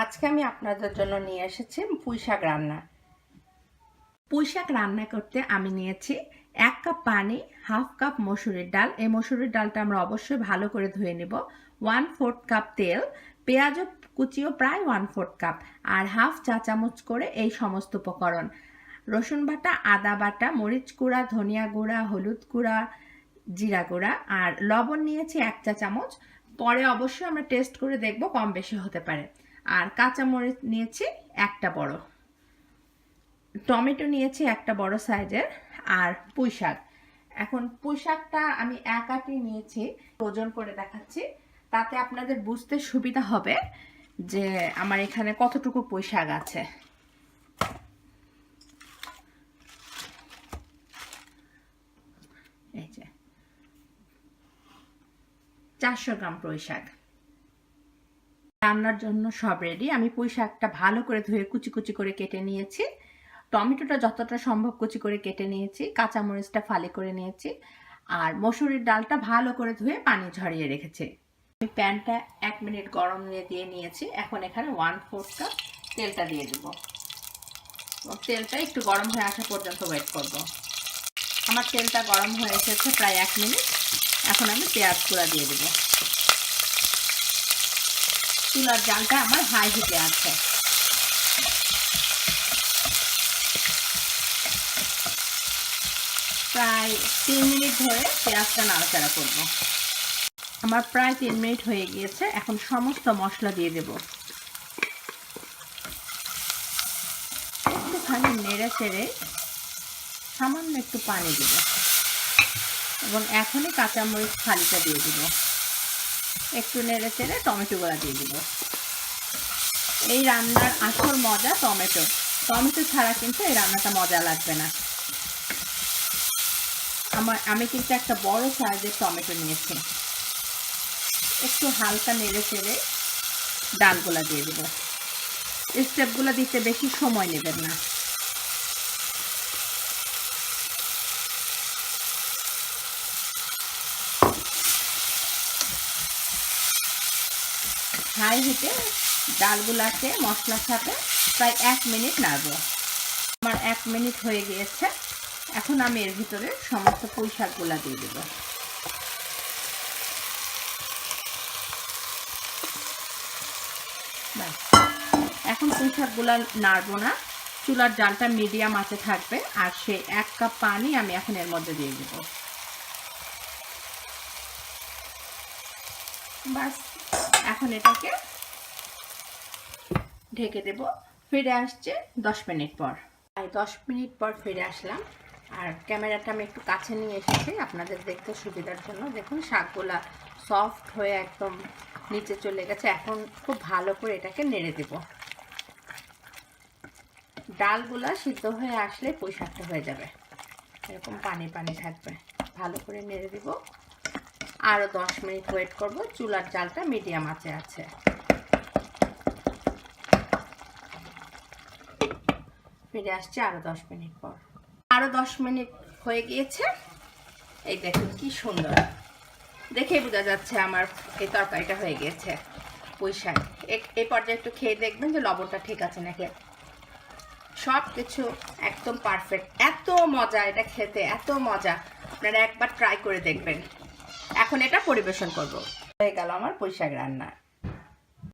আজকে আমি আপনাদের জন্য নিয়ে এসেছি পুঁইশাক রান্না। পুঁইশাক রান্না করতে আমি নিয়েছি 1 কাপ পানি, হাফ কাপ মসুরের ডাল। এই মসুরের ডালটা আমরা অবশ্যই ভালো করে ধুয়ে নেব। 1/4 কাপ তেল, পেঁয়াজ কুচিও প্রায় 1/4 কাপ, আর হাফ চা চামচ করে এই সমস্ত উপকরণ। রসুন বাটা, আদা বাটা, মরিচ গুঁড়া, ধনিয়া গুঁড়া, হলুদ গুঁড়া, জিরা গুঁড়া, আর লবণ নিয়েছি 1 চা চামচ। পরে অবশ্যই আমরা টেস্ট করে দেখব, কম বেশি হতে পারে। আর কাঁচামরিচ নিয়েছি একটা বড়, টমেটো নিয়েছি একটা বড় সাইজের, আর পুঁইশাক। এখন পুঁইশাকটা আমি এক আটি নিয়েছি, ওজন করে দেখাচ্ছি, তাতে আপনাদের বুঝতে সুবিধা হবে যে আমার এখানে কতটুকু পুঁইশাক আছে। এই যে 400 গ্রাম পুঁইশাক। রান্নার জন্য সব রেডি। আমি পুঁইশাকটা ভালো করে ধুয়ে কুচি কুচি করে কেটে নিয়েছি, টমেটোটা যতটা সম্ভব কুচি করে কেটে নিয়েছি, কাঁচামরিচটা ফালি করে নিয়েছি, আর মসুরির ডালটা ভালো করে ধুয়ে পানি ঝরিয়ে রেখেছি। আমি প্যানটা 1 মিনিট গরম দিয়ে নিয়েছি। এখন এখানে 1/4 কাপ তেলটা দিয়ে দেব। তেলটা একটু গরম হয়ে আসা পর্যন্ত ওয়েট করব। আমার তেলটা গরম হয়ে এসেছে প্রায় 1 মিনিট। এখন আমি পেঁয়াজ কুড়া দিয়ে দেব। চুলার জালটা আমার হাই হিটে আছে। প্রায় 3 মিনিট ধরে পেঁয়াজটা নাড়াচাড়া করব। আমার প্রায় 3 মিনিট হয়ে গিয়েছে। এখন সমস্ত মশলা দিয়ে দেব। একটুখানি নেড়ে চেড়ে সামান্য একটু পানি দেব, এবং এখনই কাঁচামরিচ ফালিটা দিয়ে দেব। একটু নেড়ে চেড়ে টমেটোগুলো দিয়ে দেব। এই রান্নার আসল মজা টমেটো। টমেটো ছাড়া কিন্তু এই রান্নাটা মজা লাগবে না। আমি কিন্তু একটা বড় সাইজের টমেটো নিয়েছি। একটু হালকা নেড়ে চেড়ে ডালগুলা দিয়ে দেব। স্টেপগুলো দিতে বেশি সময় নেবেন না। হাই হিটে ডালগুলাকে মশলার সাথে প্রায় 1 মিনিট নাড়ব। আমার 1 মিনিট হয়ে গিয়েছে। এখন আমি এর ভিতরে সমস্ত পুঁইশাকগুলা দিয়ে দেব। এখন পুঁইশাকগুলা নাড়বো না, চুলার জালটা মিডিয়াম আঁচে থাকবে। আর সেই 1 কাপ পানি আমি এখন এর মধ্যে দিয়ে দেব। বাস, এখন এটাকে ঢেকে দেব। ফিরে আসছে 10 মিনিট পর। 10 মিনিট পর ফিরে আসলাম, আর ক্যামেরাটা আমি একটু কাছে নিয়ে এসেছি আপনাদের দেখতে সুবিধার জন্য। দেখুন শাকগুলা সফট হয়ে একদম নিচে চলে গেছে। এখন খুব ভালো করে এটাকে নেড়ে দেব। ডালগুলা সিদ্ধ হয়ে আসলে পুঁইশাকটা হয়ে যাবে, এরকম পানি পানি থাকবে। ভালো করে নেড়ে দেব। আরও 10 মিনিট ওয়েট করব। চুলার জালটা মিডিয়াম আঁচে আছে। ফিরে আসছে আরও 10 মিনিট পর। আরও 10 মিনিট হয়ে গিয়েছে। এই দেখুন কি সুন্দর, দেখেই বোঝা যাচ্ছে আমার এই তরকারিটা হয়ে গিয়েছে। পুঁইশাক এই পর্যায়ে একটু খেয়ে দেখবেন যে লবণটা ঠিক আছে নাকি। সব কিছু একদম পারফেক্ট। এত মজা এটা খেতে, এত মজা। আপনারা একবার ট্রাই করে দেখবেন। এখন এটা পরিবেশন করব। হয়ে গেল আমার পুঁইশাক রান্না।